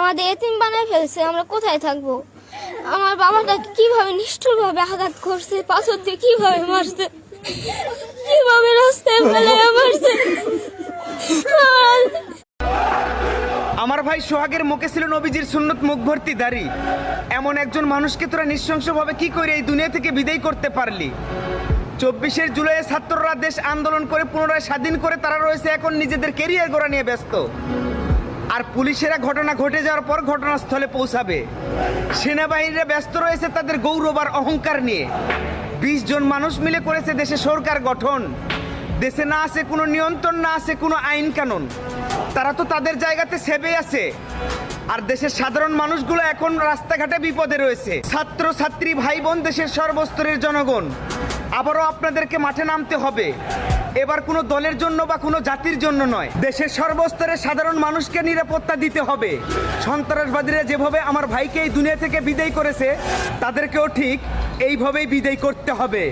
আমাদের এতিম বানায় ফেলছে, আমরা কোথায় থাকবো? আমার বাবাটা কিভাবে নিষ্ঠুরভাবে আঘাত করছে, পাথর দিয়ে কিভাবে মারছে, কিভাবে রাস্তায় ফেলে মারছে। আমার ভাই সোহাগের মুখে ছিল নবীজির সুন্নত, মুখ ভর্তি দাড়ি। এমন একজন মানুষকে তোরা নৃশংসভাবে কি করে এই দুনিয়া থেকে বিদায় করতে পারলি? 24শে জুলাইয়ে ছাত্ররা দেশ আন্দোলন করে পুনরায় স্বাধীন করে তারা রয়েছে এখন নিজেদের কেরিয়ার গড়া নিয়ে ব্যস্ত। আর পুলিশেরা ঘটনা ঘটে যাওয়ার পর ঘটনাস্থলে পৌঁছাবে। সেনাবাহিনীরা ব্যস্ত রয়েছে তাদের গৌরব আর অহংকার নিয়ে। 20 জন মানুষ মিলে করেছে দেশে সরকার গঠন। দেশে না আছে কোনো নিয়ন্ত্রণ, না আছে কোনো আইন কানুন। তারা তো তাদের জায়গাতে সেবে আছে। আর দেশের সাধারণ মানুষগুলো এখন রাস্তাঘাটে বিপদে রয়েছে। ছাত্র ছাত্রী ভাই বোন, দেশের সর্বস্তরের জনগণ, আবারও আপনাদেরকে মাঠে নামতে হবে। এবার কোনো দলের জন্য বা কোনো জাতির জন্য নয়, দেশের সর্বস্তরের সাধারণ মানুষকে নিরাপত্তা দিতে হবে। সন্ত্রাসবাদীরা যেভাবে আমার ভাইকে এই দুনিয়া থেকে বিদায় করেছে, তাদেরকেও ঠিক এইভাবেই বিদায় করতে হবে।